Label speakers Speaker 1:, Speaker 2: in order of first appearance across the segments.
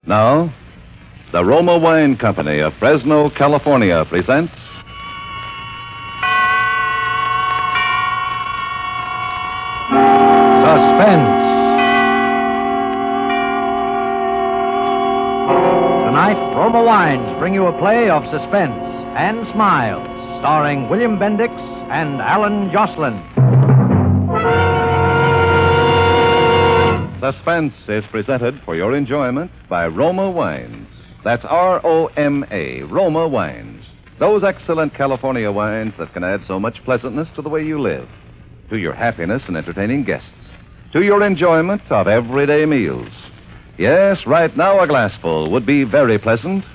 Speaker 1: Now, the Roma Wine Company of Fresno, California presents
Speaker 2: Suspense. Tonight, Roma Wines bring you a play of suspense and smiles, starring William Bendix and Alan Jocelyn.
Speaker 1: Suspense is presented for your enjoyment by Roma Wines. That's R-O-M-A, Roma Wines. Those excellent California wines that can add so much pleasantness to the way you live, to your happiness in entertaining guests, to your enjoyment of everyday meals. Yes, right now a glassful would be very pleasant,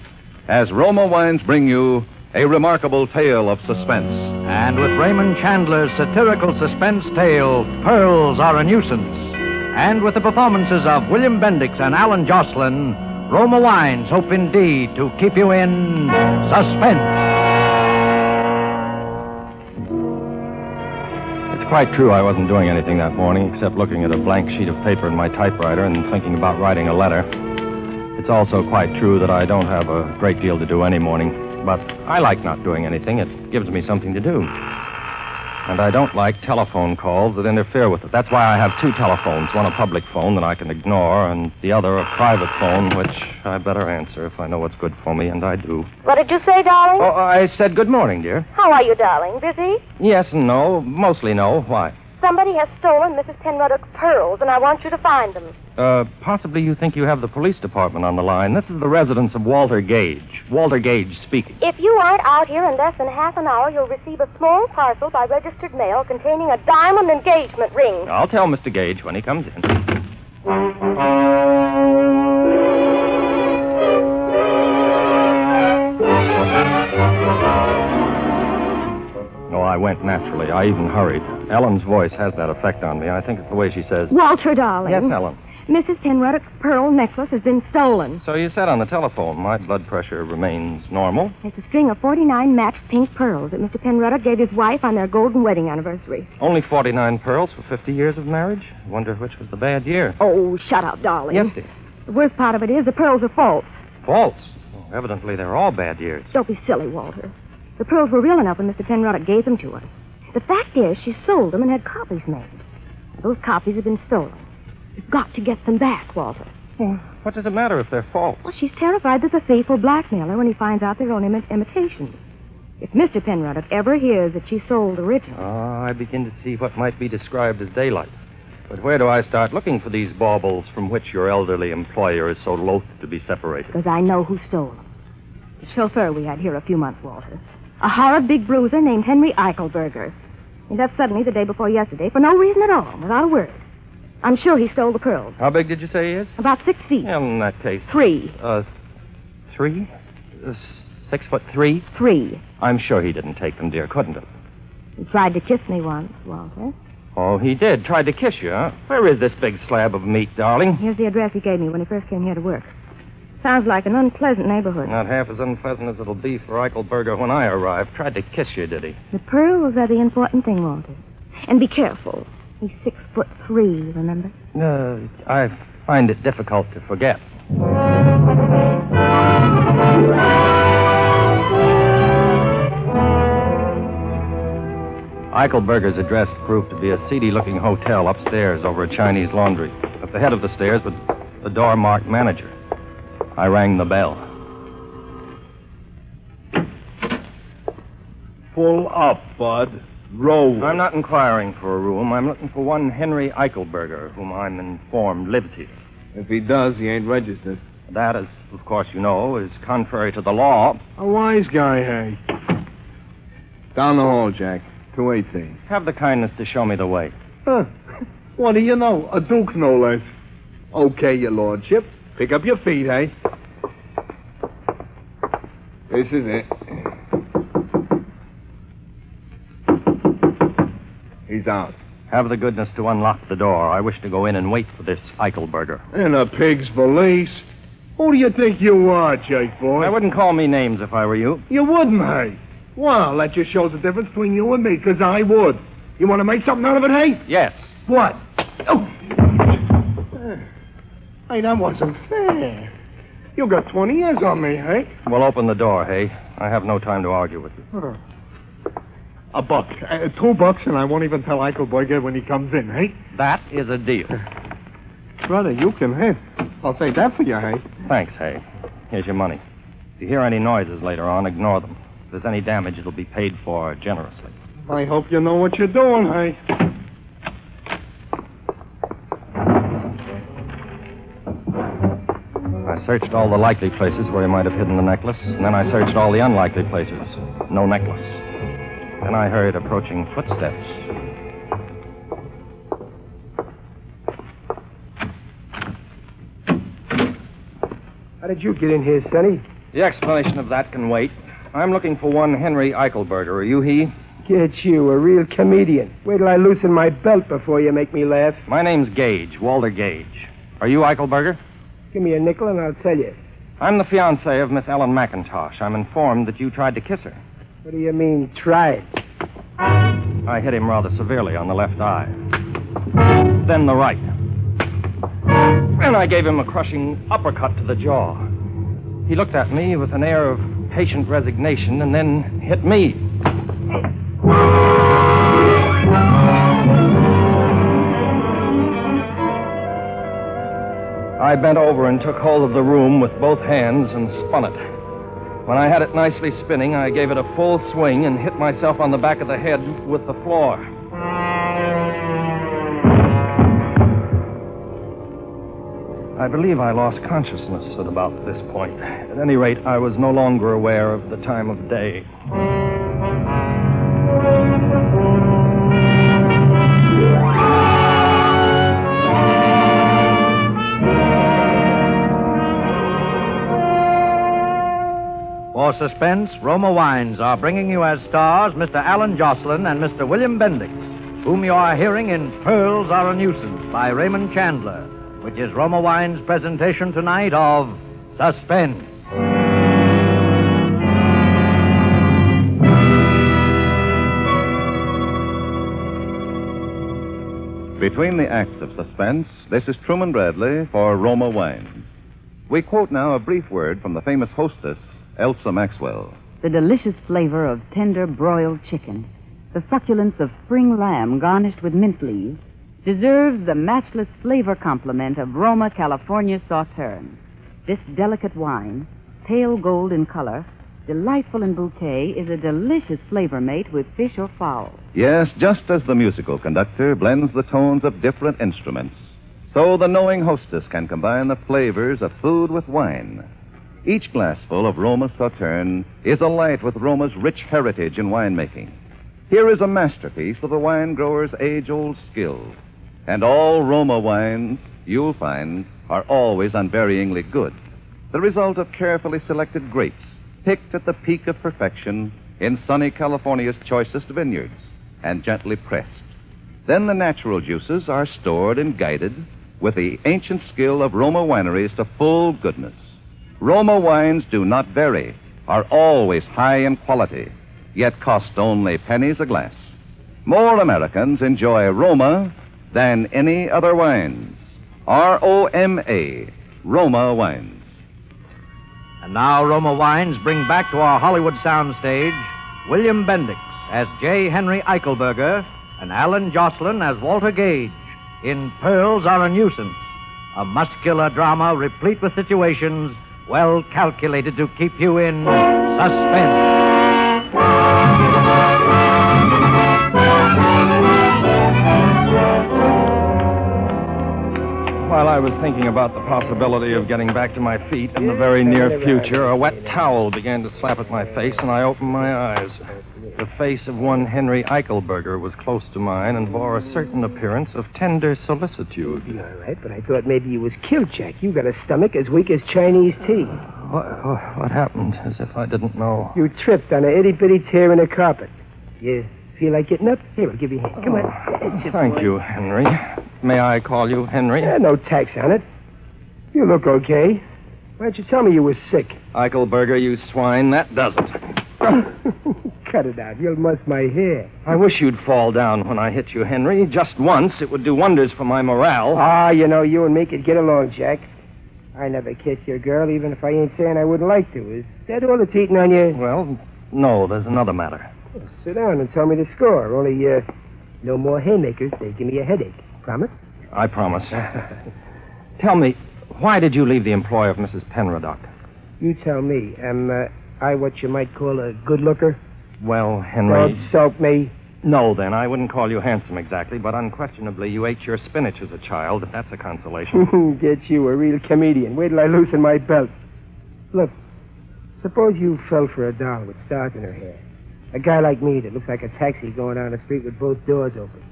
Speaker 1: as Roma Wines bring you a remarkable tale of suspense.
Speaker 2: And with Raymond Chandler's satirical suspense tale, Pearls Are a Nuisance. And with the performances of William Bendix and Alan Jocelyn, Roma Wines hope indeed to keep you in suspense.
Speaker 3: It's quite true I wasn't doing anything that morning except looking at a blank sheet of paper in my typewriter and thinking about writing a letter. It's also quite true that I don't have a great deal to do any morning, but I like not doing anything. It gives me something to do. And I don't like telephone calls that interfere with it. That's why I have two telephones, one a public phone that I can ignore, and the other a private phone, which I better answer if I know what's good for me, and I do.
Speaker 4: What did you say, darling?
Speaker 3: Oh, I said good morning, dear.
Speaker 4: How are you, darling? Busy?
Speaker 3: Yes and no. Mostly no. Why?
Speaker 4: Somebody has stolen Mrs. Penruddock's pearls, and I want you to find them.
Speaker 3: Possibly you think you have the police department on the line. This is the residence of Walter Gage. Walter Gage speaking.
Speaker 4: If you aren't out here in less than half an hour, you'll receive a small parcel by registered mail containing a diamond engagement ring.
Speaker 3: I'll tell Mr. Gage when he comes in. No, I went naturally. I even hurried. Ellen's voice has that effect on me. I think it's the way she says...
Speaker 5: Walter, darling.
Speaker 3: Yes, Ellen.
Speaker 5: Mrs. Penruddock's pearl necklace has been stolen.
Speaker 3: So you said on the telephone. My blood pressure remains normal.
Speaker 5: It's a string of 49 matched pink pearls that Mr. Penruddock gave his wife on their golden wedding anniversary.
Speaker 3: Only 49 pearls for 50 years of marriage? I wonder which was the bad year.
Speaker 5: Oh, shut up, darling.
Speaker 3: Yes, dear.
Speaker 5: The worst part of it is the pearls are false.
Speaker 3: False? Well, evidently, they're all bad years.
Speaker 5: Don't be silly, Walter. The pearls were real enough when Mr. Penruddock gave them to us. The fact is, she sold them and had copies made. Those copies have been stolen. You've got to get them back, Walter.
Speaker 3: Well, what does it matter if they're false?
Speaker 5: Well, she's terrified that the thief will blackmail her when he finds out they're only imitations. If Mr. Penruddock ever hears that she sold originals...
Speaker 3: Oh, I begin to see what might be described as daylight. But where do I start looking for these baubles from which your elderly employer is so loath to be separated?
Speaker 5: Because I know who stole them. The chauffeur we had here a few months, Walter. A horrid big bruiser named Henry Eichelberger. He left suddenly the day before yesterday for no reason at all, without a word. I'm sure he stole the pearls.
Speaker 3: How big did you say he is?
Speaker 5: About 6 feet.
Speaker 3: Well, in that case...
Speaker 5: 3.
Speaker 3: 3? 6'3"?
Speaker 5: 3.
Speaker 3: I'm sure he didn't take them, dear, couldn't have.
Speaker 5: He tried to kiss me once, Walter.
Speaker 3: Oh, he did. Tried to kiss you, huh? Where is this big slab of meat, darling?
Speaker 5: Here's the address he gave me when he first came here to work. Sounds like an unpleasant neighborhood.
Speaker 3: Not half as unpleasant as it'll be for Eichelberger when I arrive. Tried to kiss you, did he?
Speaker 5: The pearls are the important thing, Walter. And be careful. He's 6'3", remember?
Speaker 3: I find it difficult to forget. Eichelberger's address proved to be a seedy-looking hotel upstairs over a Chinese laundry. At the head of the stairs was the door marked manager. I rang the bell.
Speaker 6: Pull up, Bud. Roll.
Speaker 3: I'm not inquiring for a room. I'm looking for one Henry Eichelberger, whom I'm informed lives here.
Speaker 6: If he does, he ain't registered.
Speaker 3: That, as of course you know, is contrary to the law.
Speaker 6: A wise guy, hey. Down the hall, Jack. 218.
Speaker 3: Have the kindness to show me the way.
Speaker 6: Huh. What do you know? A duke, no less. Okay, your lordship. Pick up your feet, hey? This is it. He's out.
Speaker 3: Have the goodness to unlock the door. I wish to go in and wait for this Eichelberger.
Speaker 6: In a pig's valise. Who do you think you are, Jake boy?
Speaker 3: I wouldn't call me names if I were you.
Speaker 6: You wouldn't, hey? Well, that just shows the difference between you and me, because I would. You want to make something out of it, hey?
Speaker 3: Yes.
Speaker 6: What? Oh. Hey, that wasn't fair. You got 20 years on me, hey?
Speaker 3: Well, open the door, hey? I have no time to argue with you.
Speaker 6: $1. $2, and I won't even tell Eichelberger when he comes in, hey?
Speaker 3: That is a deal.
Speaker 6: Brother, you can hit. I'll say that for you, hey?
Speaker 3: Thanks, hey. Here's your money. If you hear any noises later on, ignore them. If there's any damage, it'll be paid for generously.
Speaker 6: I hope you know what you're doing, hey?
Speaker 3: I searched all the likely places where he might have hidden the necklace, and then I searched all the unlikely places. No necklace. Then I heard approaching footsteps.
Speaker 7: How did you get in here, Sonny?
Speaker 3: The explanation of that can wait. I'm looking for one Henry Eichelberger. Are you he?
Speaker 7: Get you, a real comedian. Wait till I loosen my belt before you make me laugh.
Speaker 3: My name's Gage, Walter Gage. Are you Eichelberger?
Speaker 7: Give me a nickel and I'll tell you.
Speaker 3: I'm the fiancé of Miss Ellen McIntosh. I'm informed that you tried to kiss her.
Speaker 7: What do you mean, tried?
Speaker 3: I hit him rather severely on the left eye. Then the right. And I gave him a crushing uppercut to the jaw. He looked at me with an air of patient resignation and then hit me. I bent over and took hold of the room with both hands and spun it. When I had it nicely spinning, I gave it a full swing and hit myself on the back of the head with the floor. I believe I lost consciousness at about this point. At any rate, I was no longer aware of the time of day.
Speaker 2: For suspense, Roma Wines are bringing you as stars Mr. Alan Jocelyn and Mr. William Bendix, whom you are hearing in Pearls Are a Nuisance by Raymond Chandler, which is Roma Wines' presentation tonight of Suspense.
Speaker 1: Between the acts of suspense, this is Truman Bradley for Roma Wines. We quote now a brief word from the famous hostess, Elsa Maxwell.
Speaker 8: The delicious flavor of tender broiled chicken, the succulence of spring lamb garnished with mint leaves, deserves the matchless flavor complement of Roma California Sauterne. This delicate wine, pale gold in color, delightful in bouquet, is a delicious flavor mate with fish or fowl.
Speaker 1: Yes, just as the musical conductor blends the tones of different instruments, so the knowing hostess can combine the flavors of food with wine. Each glassful of Roma Sauterne is alight with Roma's rich heritage in winemaking. Here is a masterpiece of the wine grower's age-old skill. And all Roma wines, you'll find, are always unvaryingly good. The result of carefully selected grapes, picked at the peak of perfection in sunny California's choicest vineyards, and gently pressed. Then the natural juices are stored and guided with the ancient skill of Roma wineries to full goodness. Roma wines do not vary, are always high in quality, yet cost only pennies a glass. More Americans enjoy Roma than any other wines. R-O-M-A, Roma Wines.
Speaker 2: And now Roma Wines bring back to our Hollywood soundstage William Bendix as J. Henry Eichelberger and Alan Jocelyn as Walter Gage in Pearls Are a Nuisance, a muscular drama replete with situations well calculated to keep you in suspense.
Speaker 3: While I was thinking about the possibility of getting back to my feet in the very near future, a wet towel began to slap at my face, and I opened my eyes. The face of one Henry Eichelberger was close to mine and bore a certain appearance of tender solicitude.
Speaker 7: You're all right, but I thought maybe you was killed, Jack. You got a stomach as weak as Chinese tea.
Speaker 3: What happened? As if I didn't know.
Speaker 7: You tripped on a itty-bitty tear in the carpet. You feel like getting up? Here, I'll give you a hand. Come on.
Speaker 3: Thank you, Henry. May I call you Henry?
Speaker 7: No tax on it. You look okay. Why didn't you tell me you were sick?
Speaker 3: Eichelberger, you swine, that does it.
Speaker 7: Cut it out. You'll muss my hair.
Speaker 3: I wish you'd fall down when I hit you, Henry. Just once. It would do wonders for my morale.
Speaker 7: Ah, you know, you and me could get along, Jack. I never kiss your girl, even if I ain't saying I wouldn't like to. Is that all that's eating on you?
Speaker 3: Well, no, there's another matter.
Speaker 7: Well, sit down and tell me the score. Only, no more haymakers. They give me a headache. Promise?
Speaker 3: I promise. Tell me, why did you leave the employ of Mrs. Penroddock?
Speaker 7: You tell me. Am I what you might call a good looker?
Speaker 3: Well, Henry...
Speaker 7: Don't soap me.
Speaker 3: No, then. I wouldn't call you handsome exactly, but unquestionably you ate your spinach as a child, if that's a consolation.
Speaker 7: Get you, a real comedian. Wait till I loosen my belt. Look, suppose you fell for a doll with stars in her hair. A guy like me that looks like a taxi going down the street with both doors open.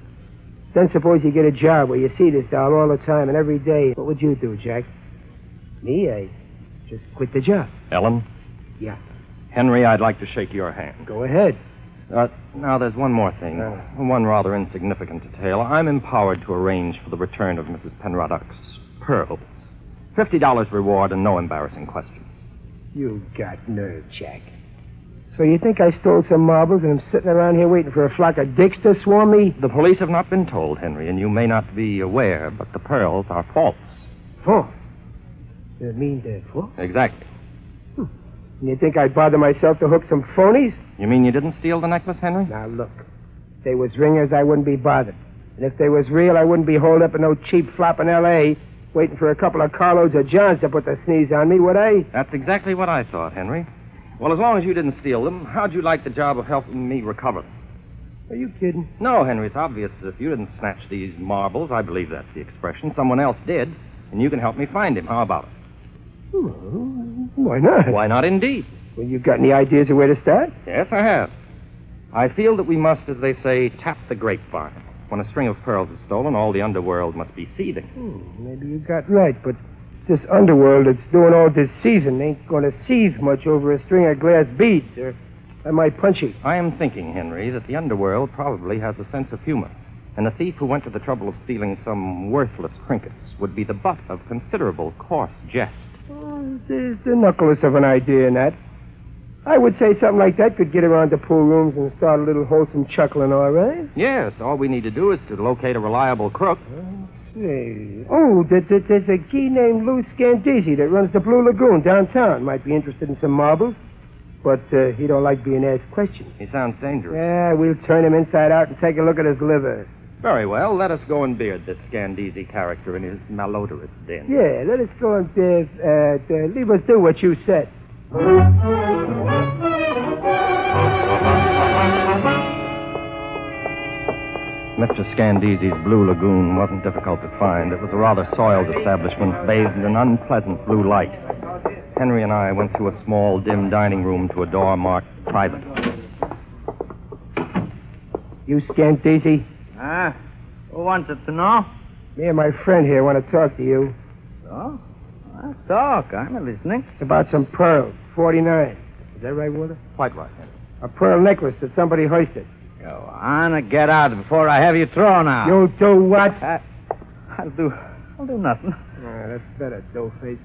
Speaker 7: Then suppose you get a job where you see this doll all the time and every day. What would you do, Jack? Me, I just quit the job.
Speaker 3: Ellen?
Speaker 7: Yeah.
Speaker 3: Henry, I'd like to shake your hand.
Speaker 7: Go ahead.
Speaker 3: Now, there's one more thing. One rather insignificant detail. I'm empowered to arrange for the return of Mrs. Penroddock's pearls. $50 reward and no embarrassing questions.
Speaker 7: You got nerve, Jack. So you think I stole some marbles and I'm sitting around here waiting for a flock of dicks to swarm me?
Speaker 3: The police have not been told, Henry, and you may not be aware, but the pearls are false.
Speaker 7: False? You mean they're false?
Speaker 3: Exactly.
Speaker 7: And you think I'd bother myself to hook some phonies?
Speaker 3: You mean you didn't steal the necklace, Henry?
Speaker 7: Now, look. If they was ringers, I wouldn't be bothered. And if they was real, I wouldn't be holed up in no cheap flop in L.A., waiting for a couple of carloads of Johns to put the sneeze on me, would I?
Speaker 3: That's exactly what I thought, Henry. Well, as long as you didn't steal them, how'd you like the job of helping me recover them?
Speaker 7: Are you kidding?
Speaker 3: No, Henry, it's obvious that if you didn't snatch these marbles, I believe that's the expression, someone else did, and you can help me find him. How about it?
Speaker 7: Well, why not?
Speaker 3: Why not, indeed?
Speaker 7: Well, you got any ideas of where to start?
Speaker 3: Yes, I have. I feel that we must, as they say, tap the grapevine. When a string of pearls is stolen, all the underworld must be seething.
Speaker 7: Maybe you got right, but this underworld that's doing all this seething ain't going to seethe much over a string of glass beads, or I might punch you.
Speaker 3: I am thinking, Henry, that the underworld probably has a sense of humor, and a thief who went to the trouble of stealing some worthless trinkets would be the butt of considerable coarse jest.
Speaker 7: There's the knuckles of an idea in that. I would say something like that could get around the pool rooms and start a little wholesome chuckling, all right?
Speaker 3: Yes, all we need to do is to locate a reliable crook.
Speaker 7: Say. Oh, there's a key named Lou Scandisi that runs the Blue Lagoon downtown. Might be interested in some marbles, but he don't like being asked questions.
Speaker 3: He sounds dangerous.
Speaker 7: Yeah, we'll turn him inside out and take a look at his liver.
Speaker 3: Very well, let us go and beard this Scandisi character in his malodorous den.
Speaker 7: Yeah, let us go and leave us do what you said.
Speaker 3: Mr. Scandisi's Blue Lagoon wasn't difficult to find. It was a rather soiled establishment, bathed in an unpleasant blue light. Henry and I went through a small, dim dining room to a door marked private.
Speaker 7: You Scandisi?
Speaker 2: Who wants it to know?
Speaker 7: Me and my friend here want to talk to you.
Speaker 2: So? Talk. I'm listening.
Speaker 7: It's about some pearls, 49. Is that right, Walter?
Speaker 3: Quite right, Henry.
Speaker 7: A pearl necklace that somebody hoisted.
Speaker 2: Go on and get out before I have you thrown out.
Speaker 7: You do what?
Speaker 2: I'll do nothing.
Speaker 7: That's better, doughface.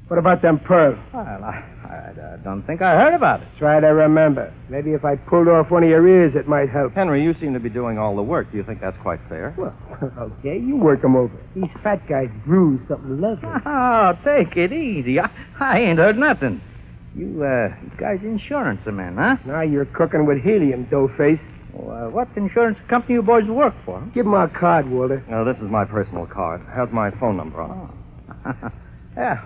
Speaker 7: What about them pearls?
Speaker 2: Well, I don't think I heard about it.
Speaker 7: Try to remember. Maybe if I pulled off one of your ears, it might help.
Speaker 3: Henry, you seem to be doing all the work. Do you think that's quite fair?
Speaker 7: Well, okay, you work them over. These fat guys bruise something lovely.
Speaker 2: Oh, take it easy. I ain't heard nothing. You guys insurance men, huh?
Speaker 7: Now you're cooking with helium, doughface.
Speaker 2: Well, what insurance company you boys work for?
Speaker 7: Give him our card, Walter.
Speaker 3: This is my personal card. It has my phone number on it.
Speaker 2: Yeah.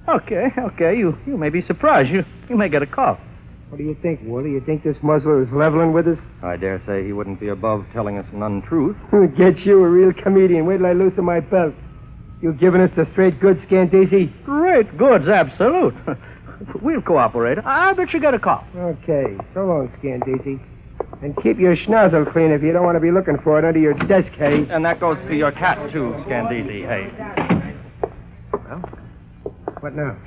Speaker 2: Okay. You may be surprised. You may get a call.
Speaker 7: What do you think, Walter? You think this muzzler is leveling with us?
Speaker 3: I dare say he wouldn't be above telling us an untruth.
Speaker 7: Get you, a real comedian. Wait till I loosen my belt. You giving us the straight goods, Scandisi?
Speaker 2: Straight goods, absolute. We'll cooperate. I bet you get a call.
Speaker 7: Okay. So long, Scandisi. And keep your schnozzle clean if you don't want to be looking for it under your desk, hey?
Speaker 3: And that goes to your cat, too, Scandisi, hey.
Speaker 7: Well, what now?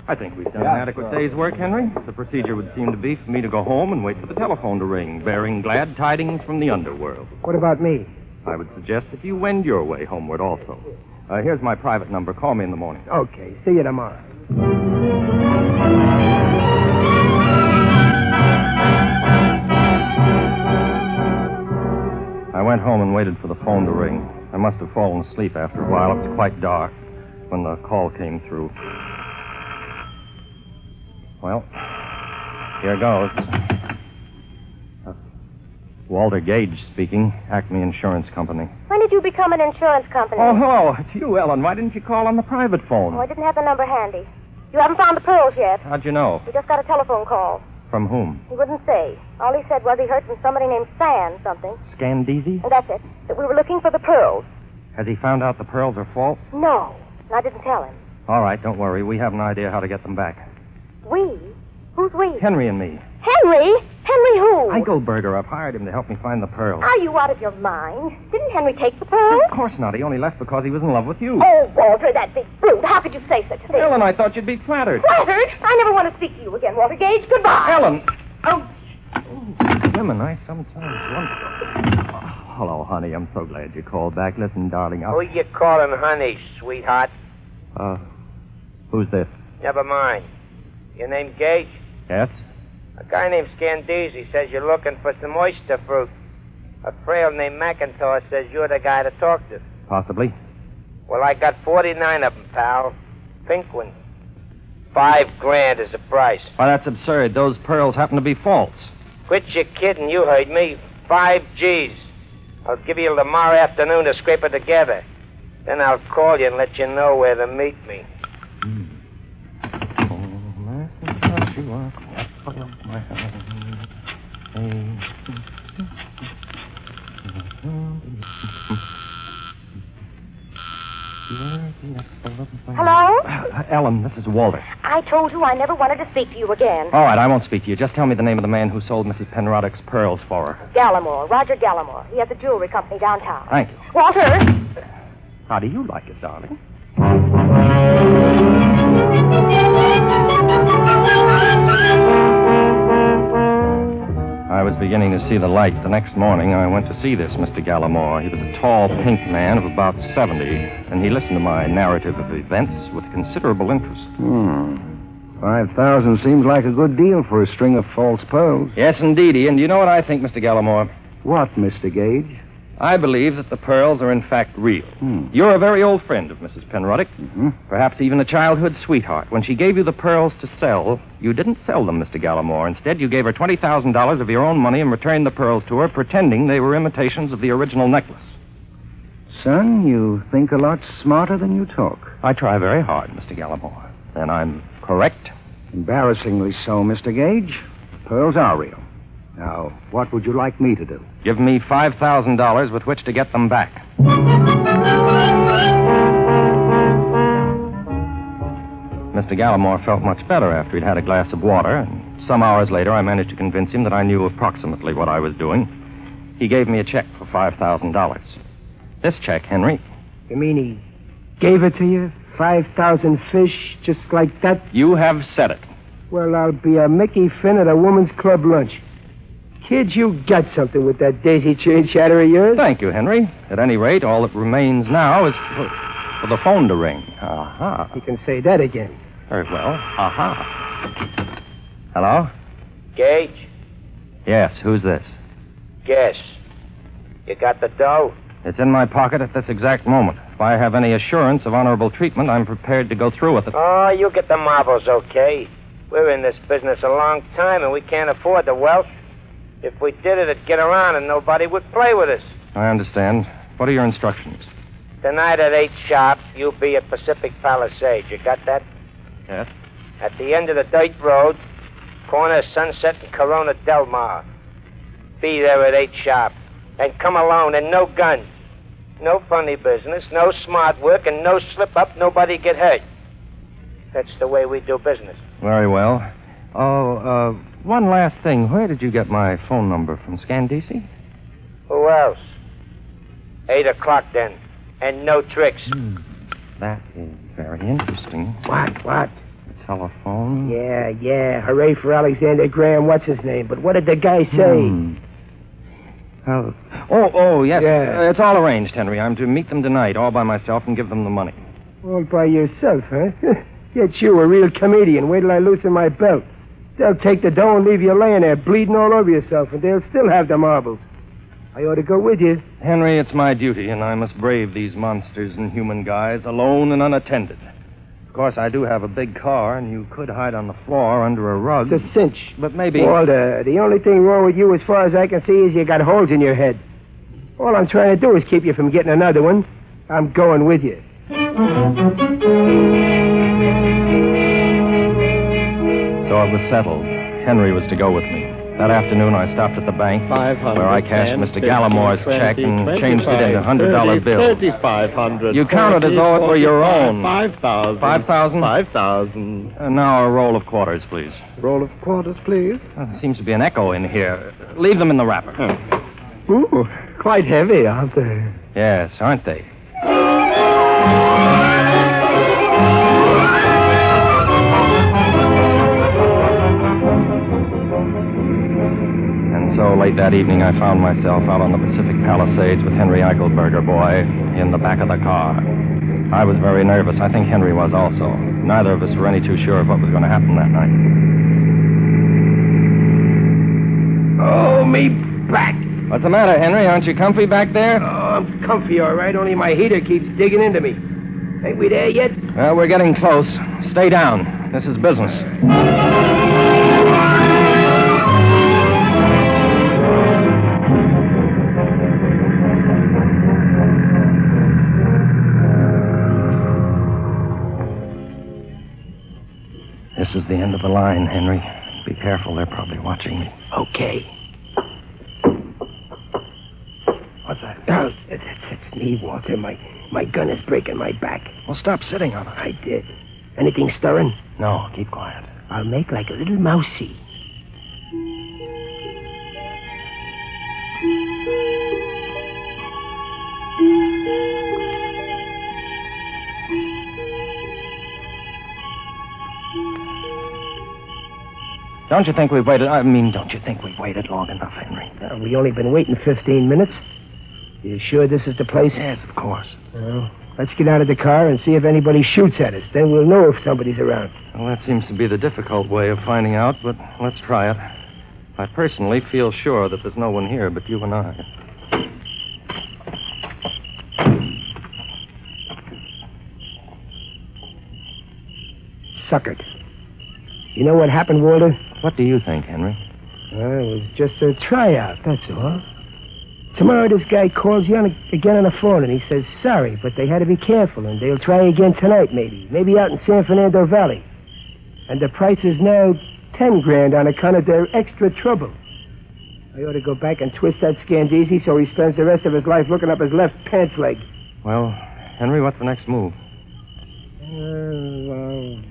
Speaker 3: I think we've done an adequate day's work, Henry. The procedure would seem to be for me to go home and wait for the telephone to ring, bearing glad tidings from the underworld.
Speaker 7: What about me?
Speaker 3: I would suggest that you wend your way homeward also. Here's my private number. Call me in the morning.
Speaker 7: Okay. See you tomorrow.
Speaker 3: I went home and waited for the phone to ring. I must have fallen asleep after a while. It was quite dark. when the call came through. Well, here goes. Walter Gage speaking, Acme Insurance Company.
Speaker 4: When did you become an insurance company?
Speaker 3: Oh, hello. It's you, Ellen. Why didn't you call on the private phone?
Speaker 4: Oh, I didn't have the number handy. You haven't found the pearls yet.
Speaker 3: How'd you know?
Speaker 4: We just got a telephone call.
Speaker 3: From whom?
Speaker 4: He wouldn't say. All he said was he heard from somebody named Stan something.
Speaker 3: Scandeezy?
Speaker 4: And that's it. That we were looking for the pearls.
Speaker 3: Has he found out the pearls are false?
Speaker 4: No. And I didn't tell him.
Speaker 3: All right, don't worry. We have an idea how to get them back.
Speaker 4: We? Who's we?
Speaker 3: Henry and me.
Speaker 4: Henry? Henry who?
Speaker 3: Eichelberger. I've hired him to help me find the pearls.
Speaker 4: Are you out of your mind? Didn't Henry take the pearls?
Speaker 3: Of course not. He only left because he was in love with you.
Speaker 4: Oh, Walter, that big brute. How could you say such a thing?
Speaker 3: Ellen, I thought you'd be flattered.
Speaker 4: Flattered? I never want to speak to you again, Walter Gage. Goodbye.
Speaker 3: Ellen! Oh, women, I sometimes wonder. Oh, hello, honey. I'm so glad you called back. Listen, darling,
Speaker 9: Who you calling honey, sweetheart?
Speaker 3: Who's this?
Speaker 9: Never mind. Your name Gage?
Speaker 3: Yes?
Speaker 9: A guy named Scandeezy says you're looking for some oyster fruit. A frail named McIntosh says you're the guy to talk to.
Speaker 3: Possibly.
Speaker 9: Well, I got 49 of them, pal. Pink ones. $5,000 is the price.
Speaker 3: Why, that's absurd. Those pearls happen to be false.
Speaker 9: Quit your kidding. You heard me. 5 G's. I'll give you tomorrow afternoon to scrape it together. Then I'll call you and let you know where to meet me.
Speaker 4: Hello?
Speaker 3: Ellen, this is Walter.
Speaker 4: I told you I never wanted to speak to you again.
Speaker 3: All right, I won't speak to you. Just tell me the name of the man who sold Mrs. Penroddick's pearls for her.
Speaker 4: Gallimore. Roger Gallimore. He has a jewelry company downtown.
Speaker 3: Thank you.
Speaker 4: Walter!
Speaker 3: How do you like it, darling? I was beginning to see the light. The next morning, I went to see this Mr. Gallimore. He was a tall, pink man of about 70, and he listened to my narrative of events with considerable interest.
Speaker 10: 5,000 seems like a good deal for a string of false pearls.
Speaker 3: Yes, indeedy. And you know what I think, Mr. Gallimore?
Speaker 10: What, Mr. Gage?
Speaker 3: I believe that the pearls are in fact real. You're a very old friend of Mrs. Penroddick. Perhaps even a childhood sweetheart. When she gave you the pearls to sell, you didn't sell them, Mr. Gallimore. Instead, you gave her $20,000 of your own money and returned the pearls to her, pretending they were imitations of the original necklace.
Speaker 10: Son, you think a lot smarter than you talk.
Speaker 3: I try very hard, Mr. Gallimore. And I'm correct?
Speaker 10: Embarrassingly so, Mr. Gage. The pearls are real. Now, what would you like me to do?
Speaker 3: Give me $5,000 with which to get them back. Mr. Gallimore felt much better after he'd had a glass of water, and some hours later I managed to convince him that I knew approximately what I was doing. He gave me a check for $5,000. This check, Henry.
Speaker 7: You mean he gave it to you? 5,000 fish, just like that?
Speaker 3: You have said it.
Speaker 7: Well, I'll be a Mickey Finn at a woman's club lunch. Kid, you got something with that daisy chain chatter of yours.
Speaker 3: Thank you, Henry. At any rate, all that remains now is for the phone to ring. Aha.
Speaker 7: You can say that again.
Speaker 3: Very well. Aha. Hello?
Speaker 9: Gage?
Speaker 3: Yes, who's this?
Speaker 9: Guess. You got the dough?
Speaker 3: It's in my pocket at this exact moment. If I have any assurance of honorable treatment, I'm prepared to go through with it.
Speaker 9: Oh, you get the marbles, okay? We're in this business a long time, and we can't afford the wealth. If we did it, it'd get around, and nobody would play with us.
Speaker 3: I understand. What are your instructions?
Speaker 9: Tonight at 8 sharp, you'll be at Pacific Palisades. You got that?
Speaker 3: Yes.
Speaker 9: At the end of the dirt road, corner of Sunset and Corona Del Mar. Be there at 8 sharp. And come alone, and no guns. No funny business, no smart work, and no slip-up, nobody get hurt. That's the way we do business.
Speaker 3: Very well. Oh, one last thing. Where did you get my phone number from, Scandeezy?
Speaker 9: Who else? 8 o'clock, then. And no tricks.
Speaker 3: That is very interesting.
Speaker 7: What?
Speaker 3: The telephone.
Speaker 7: Yeah. Hooray for Alexander Graham, what's his name? But what did the guy say?
Speaker 3: Oh, yes.
Speaker 7: Yeah.
Speaker 3: It's all arranged, Henry. I'm to meet them tonight, all by myself, and give them the money.
Speaker 7: All by yourself, huh? Get you a real comedian. Wait till I loosen my belt. They'll take the dough and leave you laying there bleeding all over yourself, and they'll still have the marbles. I ought to go with you.
Speaker 3: Henry, it's my duty, and I must brave these monsters and human guys alone and unattended. Of course, I do have a big car, and you could hide on the floor under a rug.
Speaker 7: It's a cinch.
Speaker 3: But maybe...
Speaker 7: Walter, the only thing wrong with you, as far as I can see, is you got holes in your head. All I'm trying to do is keep you from getting another one. I'm going with you.
Speaker 3: So it was settled. Henry was to go with me. That afternoon, I stopped at the bank where I cashed Mr. Gallimore's check and changed it into $100 bills.
Speaker 6: 3,500.
Speaker 3: You counted as though it were your own.
Speaker 6: 5,000.
Speaker 3: 5,000?
Speaker 6: 5,000.
Speaker 3: And now a roll of quarters, please.
Speaker 6: Roll of quarters, please.
Speaker 3: Well, there seems to be an echo in here. Leave them in the wrapper.
Speaker 6: Ooh, quite heavy, aren't they?
Speaker 3: Yes, aren't they? So late that evening, I found myself out on the Pacific Palisades with Henry Eichelberger, boy, in the back of the car. I was very nervous. I think Henry was also. Neither of us were any too sure of what was going to happen that night.
Speaker 7: Oh, me back.
Speaker 3: What's the matter, Henry? Aren't you comfy back there?
Speaker 7: Oh, I'm comfy, all right. Only my heater keeps digging into me. Ain't we there yet?
Speaker 3: Well, we're getting close. Stay down. This is business. This is the end of the line, Henry. Be careful. They're probably watching me.
Speaker 7: Okay.
Speaker 3: What's that?
Speaker 7: Oh, that's me, Walter. My gun is breaking my back.
Speaker 3: Well, stop sitting on it.
Speaker 7: I did. Anything stirring?
Speaker 3: No, keep quiet.
Speaker 7: I'll make like a little mousey.
Speaker 3: Don't you think we've waited long enough, Henry?
Speaker 7: We only been waiting 15 minutes. You sure this is the place?
Speaker 3: Yes, of course.
Speaker 7: Well, let's get out of the car and see if anybody shoots at us. Then we'll know if somebody's around.
Speaker 3: Well, that seems to be the difficult way of finding out, but let's try it. I personally feel sure that there's no one here but you and I.
Speaker 7: Suckered. You know what happened, Walter?
Speaker 3: What do you think, Henry?
Speaker 7: It was just a tryout, that's all. Tomorrow this guy calls you again on the phone and he says sorry, but they had to be careful and they'll try again tonight maybe. Maybe out in San Fernando Valley. And the price is now $10,000 on account of their extra trouble. I ought to go back and twist that Scandisi so he spends the rest of his life looking up his left pants leg.
Speaker 3: Well, Henry, what's the next move?
Speaker 7: I'll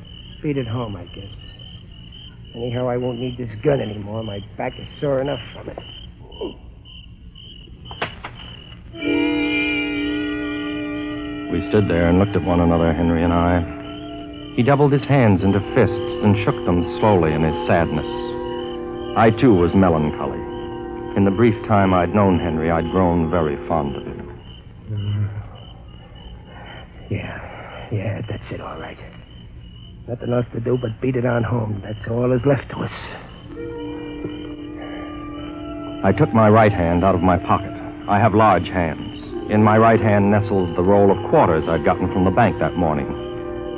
Speaker 7: beat it home, I guess. Anyhow, I won't need this gun anymore. My back is sore enough from it.
Speaker 3: We stood there and looked at one another, Henry and I. He doubled his hands into fists and shook them slowly in his sadness. I, too, was melancholy. In the brief time I'd known Henry, I'd grown very fond of him. Yeah, that's it, all right. Nothing else to do but beat it on home. That's all is left to us. I took my right hand out of my pocket. I have large hands. In my right hand nestled the roll of quarters I'd gotten from the bank that morning.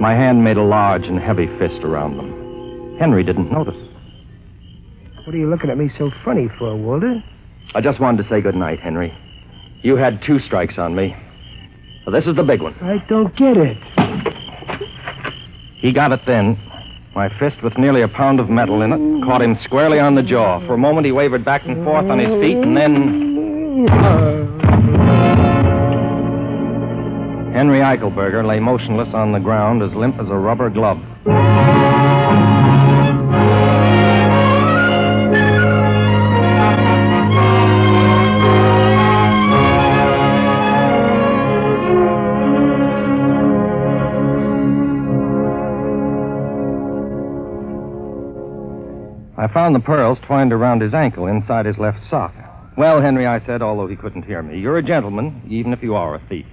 Speaker 3: My hand made a large and heavy fist around them. Henry didn't notice.
Speaker 7: What are you looking at me so funny for, Walter?
Speaker 3: I just wanted to say good night, Henry. You had 2 strikes on me. Well, this is the big one.
Speaker 7: I don't get it.
Speaker 3: He got it then. My fist, with nearly a pound of metal in it, caught him squarely on the jaw. For a moment, he wavered back and forth on his feet, and then... Henry Eichelberger lay motionless on the ground, as limp as a rubber glove. I found the pearls twined around his ankle inside his left sock. Well, Henry, I said, although he couldn't hear me, you're a gentleman, even if you are a thief.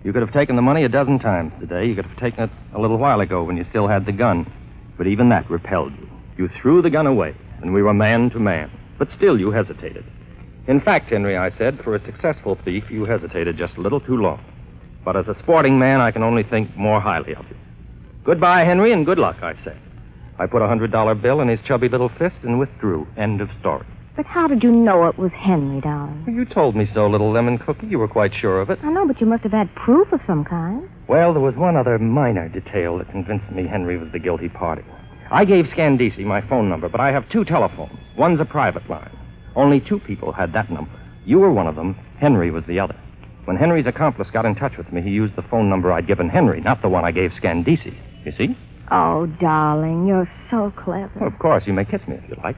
Speaker 3: You could have taken the money a dozen times today. You could have taken it a little while ago when you still had the gun. But even that repelled you. You threw the gun away, and we were man to man. But still you hesitated. In fact, Henry, I said, for a successful thief, you hesitated just a little too long. But as a sporting man, I can only think more highly of you. Goodbye, Henry, and good luck, I said. I put a $100 bill in his chubby little fist and withdrew. End of story.
Speaker 5: But how did you know it was Henry, darling?
Speaker 3: You told me so, little lemon cookie. You were quite sure of it.
Speaker 5: I know, but you must have had proof of some kind.
Speaker 3: Well, there was one other minor detail that convinced me Henry was the guilty party. I gave Scandisi my phone number, but I have 2 telephones. One's a private line. Only 2 people had that number. You were one of them. Henry was the other. When Henry's accomplice got in touch with me, he used the phone number I'd given Henry, not the one I gave Scandisi. You see?
Speaker 5: Oh, darling, you're so clever.
Speaker 3: Well, of course, you may kiss me if you like.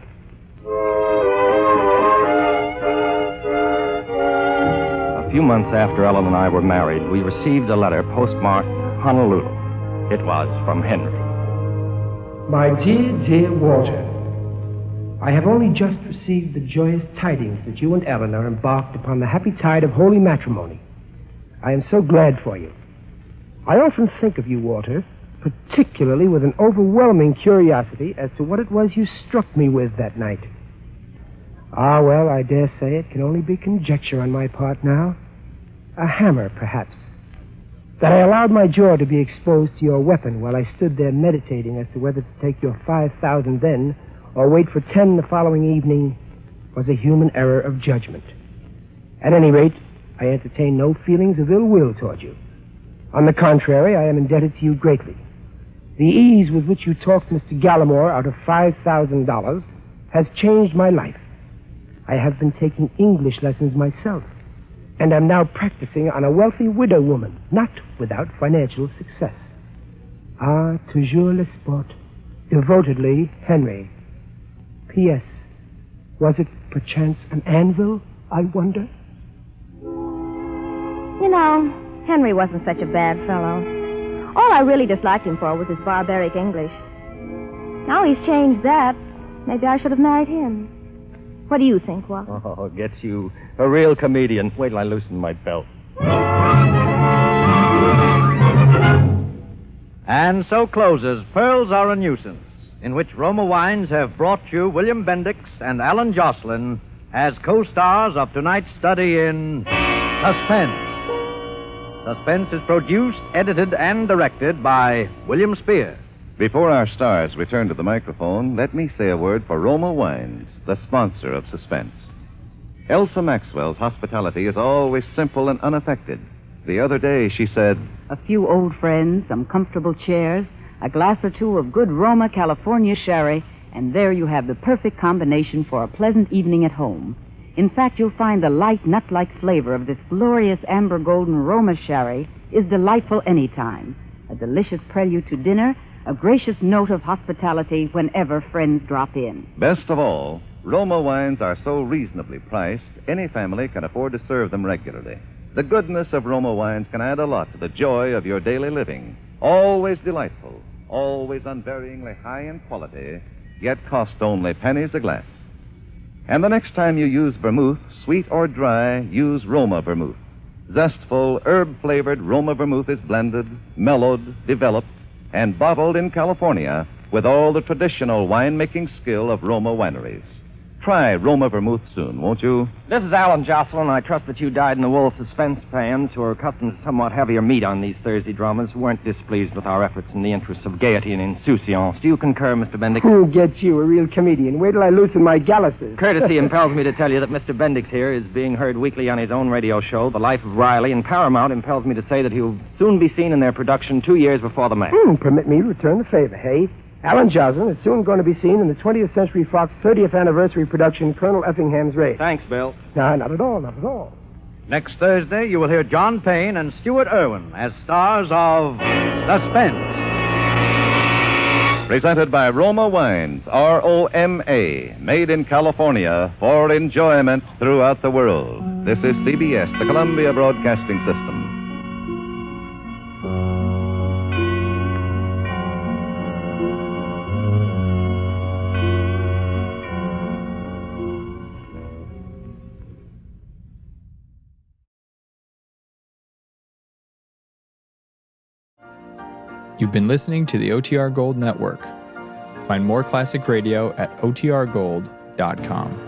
Speaker 3: A few months after Ellen and I were married, we received a letter postmarked Honolulu. It was from Henry.
Speaker 7: My dear Walter, I have only just received the joyous tidings that you and Ellen are embarked upon the happy tide of holy matrimony. I am so glad for you. I often think of you, Walter, particularly with an overwhelming curiosity as to what it was you struck me with that night. Ah, well, I dare say it can only be conjecture on my part now. A hammer, perhaps. That I allowed my jaw to be exposed to your weapon while I stood there meditating as to whether to take your 5,000 then or wait for 10 the following evening was a human error of judgment. At any rate, I entertain no feelings of ill will toward you. On the contrary, I am indebted to you greatly. The ease with which you talked Mr. Gallimore out of $5,000 has changed my life. I have been taking English lessons myself, and am now practicing on a wealthy widow woman, not without financial success. Ah, toujours le sport. Devotedly, Henry. P.S. Was it perchance an anvil, I wonder?
Speaker 5: You know, Henry wasn't such a bad fellow. All I really disliked him for was his barbaric English. Now he's changed that. Maybe I should have married him. What do you think, Walter?
Speaker 3: Oh, gets you a real comedian. Wait till I loosen my belt.
Speaker 2: And so closes Pearls Are a Nuisance, in which Roma Wines have brought you William Bendix and Alan Jocelyn as co-stars of tonight's study in Suspense. Suspense is produced, edited, and directed by William Spear.
Speaker 1: Before our stars return to the microphone, let me say a word for Roma Wines, the sponsor of Suspense. Elsa Maxwell's hospitality is always simple and unaffected. The other day she said,
Speaker 8: A few old friends, some comfortable chairs, a glass or two of good Roma California sherry, and there you have the perfect combination for a pleasant evening at home. In fact, you'll find the light, nut-like flavor of this glorious amber golden Roma sherry is delightful any time. A delicious prelude to dinner, a gracious note of hospitality whenever friends drop in.
Speaker 1: best of all, Roma Wines are so reasonably priced, any family can afford to serve them regularly. The goodness of Roma Wines can add a lot to the joy of your daily living. Always delightful, always unvaryingly high in quality, yet cost only pennies a glass. And the next time you use vermouth, sweet or dry, use Roma vermouth. Zestful, herb-flavored Roma vermouth is blended, mellowed, developed, and bottled in California with all the traditional winemaking skill of Roma wineries. Try Roma vermouth soon, won't you?
Speaker 3: This is Alan Jocelyn. I trust that you dyed-in-the-wool suspense fans who are accustomed to somewhat heavier meat on these Thursday dramas weren't displeased with our efforts in the interests of gaiety and insouciance. Do you concur, Mr. Bendix?
Speaker 7: Who gets you, a real comedian? Wait till I loosen my galluses.
Speaker 3: Courtesy impels me to tell you that Mr. Bendix here is being heard weekly on his own radio show, The Life of Riley, and Paramount impels me to say that he'll soon be seen in their production 2 years before the match.
Speaker 7: Permit me to return the favor, hey? Alan Jocelyn is soon going to be seen in the 20th Century Fox 30th anniversary production, Colonel Effingham's Race.
Speaker 3: Thanks, Bill.
Speaker 7: No, not at all, not at all.
Speaker 2: Next Thursday, you will hear John Payne and Stuart Irwin as stars of Suspense.
Speaker 1: Presented by Roma Wines, R-O-M-A, made in California for enjoyment throughout the world. This is CBS, the Columbia Broadcasting System.
Speaker 11: You've been listening to the OTR Gold Network. Find more classic radio at otrgold.com.